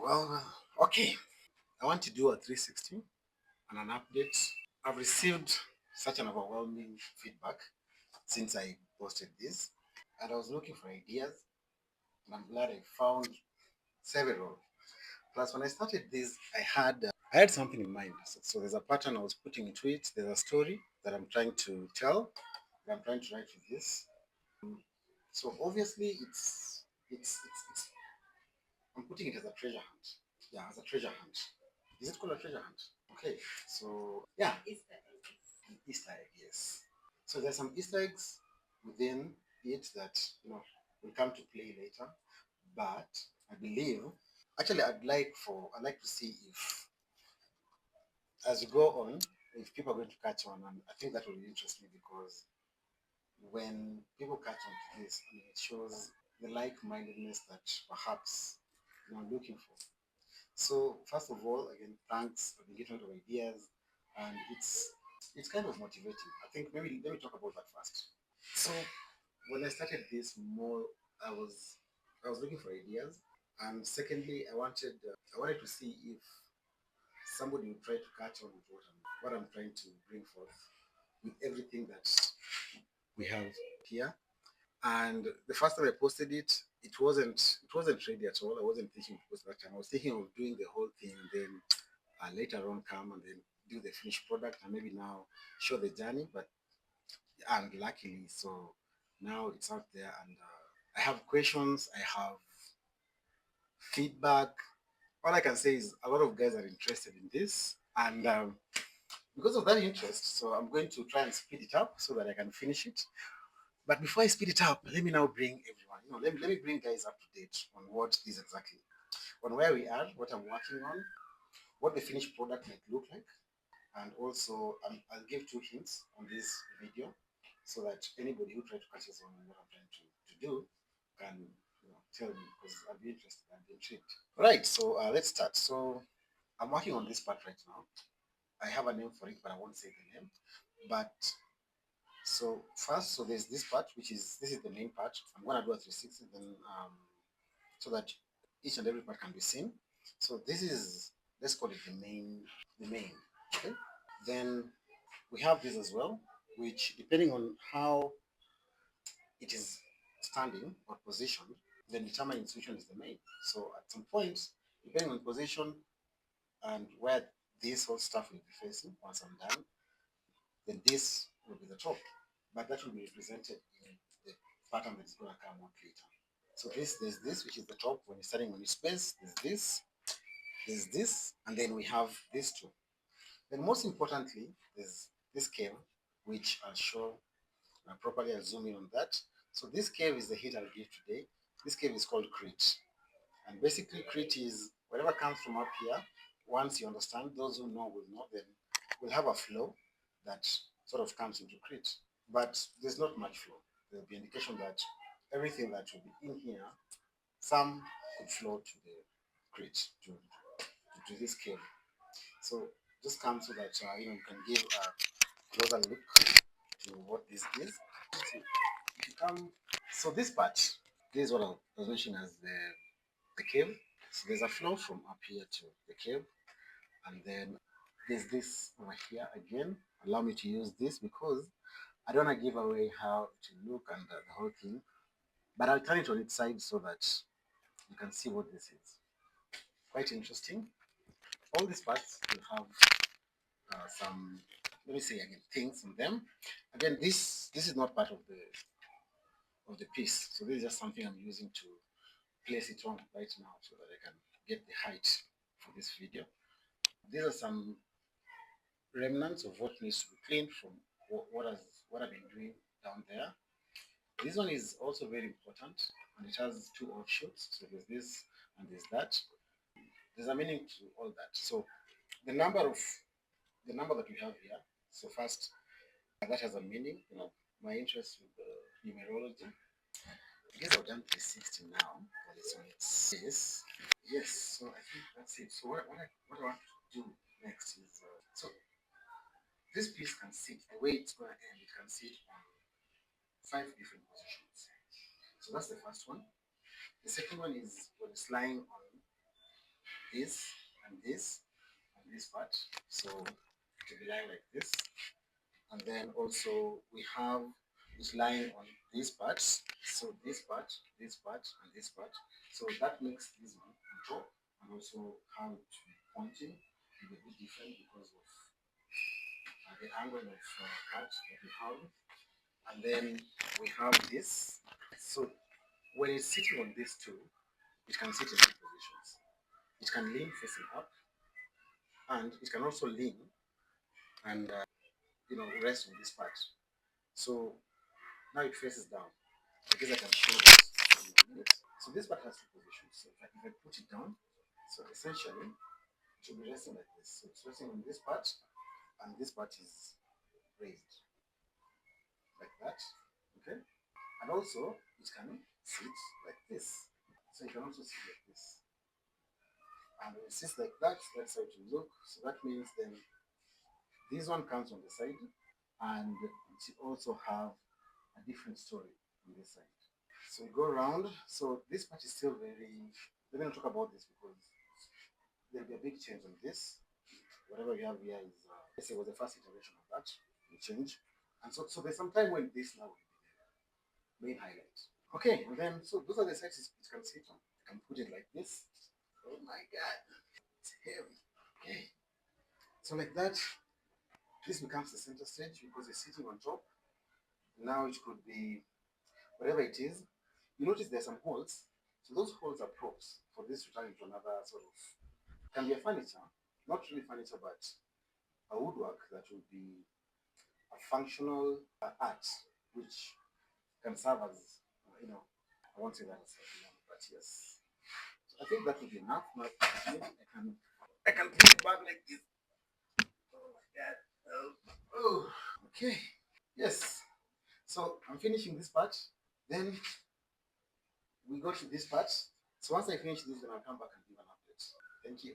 Well, okay. I want to do a 360 and an update. I've received such an overwhelming feedback since I posted this, and I was looking for ideas, and I'm glad I found several. Plus, when I started this, I had something in mind. So there's a pattern I was putting into it. There's a story that I'm trying to tell. That I'm trying to write with this. So obviously, it's I'm putting it as a treasure hunt. Yeah, as a treasure hunt. Is it called a treasure hunt? Okay, so yeah, an Easter egg, yes. So there's some Easter eggs within it that will come to play later. But I believe actually I'd like to see if as we go on, if people are going to catch on, and I think that will interest me because when people catch on to this, I mean, it shows the like-mindedness that perhaps I'm looking for. So first of all, again, thanks. I've been getting a lot of ideas, and it's kind of motivating. I think maybe let me talk about that first. So when I started this more, I was I was looking for ideas, and secondly, I wanted to see if somebody would try to catch on with what I'm trying to bring forth with everything that we have here. And the first time I posted it, it wasn't ready at all. I wasn't thinking to post that time. I was thinking of doing the whole thing and then later on come and then do the finished product and maybe now show the journey. But and luckily, so now it's out there and I have questions. I have feedback. All I can say is a lot of guys are interested in this and because of that interest, so I'm going to try and speed it up so that I can finish it. But before I speed it up, let me now bring everyone, let me bring guys up to date on what is exactly, on where we are, what I'm working on, what the finished product might look like. And also, I'll give two hints on this video so that anybody who tries to catch us on what I'm trying to do can tell me because I'll be interested and intrigued. Right, so let's start. So I'm working on this part right now. I have a name for it, but I won't say the name. But so first, so there's this part, which is this is the main part. I'm gonna do a 360, then so that each and every part can be seen. So this is let's call it the main. Okay. Then we have this as well, which depending on how it is standing or positioned, then determines which one is the main. So at some point, depending on position and where this whole stuff will be facing once I'm done, then this will be the top. But that will be represented in the pattern that is going to come out later. So there's this, which is the top. When you're starting on your space, there's this, and then we have these two. Then most importantly, there's this cave, which I'll show properly. I'll zoom in on that. So this cave is the hit I'll give today. This cave is called Crete. And basically Crete is whatever comes from up here, once you understand, those who know will know, then we'll have a flow that sort of comes into Crete. But there's not much flow. There'll be indication that everything that will be in here, some could flow to the Crete, to this cave. So just come so that you can give a closer look to what this is. So if you come, so this part, this is what I was mentioning as the cave. So there's a flow from up here to the cave, and then there's this over here again. Allow me to use this because I don't want to give away how it will look and the whole thing, but I'll turn it on its side so that you can see what this is. Quite interesting. All these parts will have some, let me say again, things in them. Again, this is not part of the piece, so this is just something I'm using to place it on right now so that I can get the height for this video. These are some remnants of what needs to be cleaned from what I've been doing down there. This one is also very important and it has two offshoots. So there's this and there's that. There's a meaning to all that. So the number of the number that we have here. So first, that has a meaning. My interest with numerology. I guess I've done 360 now, but it's on its yes. Yes, so I think that's it. So what I want to do next is so this piece can sit the way it's going to end. It can sit on 5 different positions. So that's the first one. The second one is when it's lying on this and this and this part. So to be lying like this. And then also we have this line on these parts. So this part, this part, and this part. So that makes this one on top, and also how to be pointing will be a bit different because of the angle of cut that we have. And then we have this. So when it's sitting on these two, it can sit in two positions. It can lean facing up, and it can also lean and rest on this part. So now it faces down. I guess I can show this in a minute. So this part has two positions. So if I put it down, so essentially it should be resting like this. So it's resting on this part, and this part is raised like that. Okay, and also it can sit like this. So you can also sit like this. And when it sits like that, that's how it will look. So that means then this one comes on the side, and it also have a different story on this side. So we go around. So this part is still very. We're going to talk about this because there'll be a big change on this. Whatever we have here is, let's say, was the first iteration of that. We change, and so there's some time when this now will be the main highlight. Okay, and then so those are the sides it can sit on. You can put it like this. Oh my god, it's heavy. Okay, so like that, this becomes the center stage because it's sitting on top. Now it could be whatever it is. You notice there's some holes. So those holes are props for this to turn into another sort of, can be a furniture, not really furniture, but a woodwork that will be a functional art, which can serve as, I won't say that as but yes. So I think that would be enough. Now maybe I can put it back like this. Oh my god. Oh. Okay. Yes. So I'm finishing this part. Then we go to this part. So once I finish this, then I'll come back and give an update. Thank you.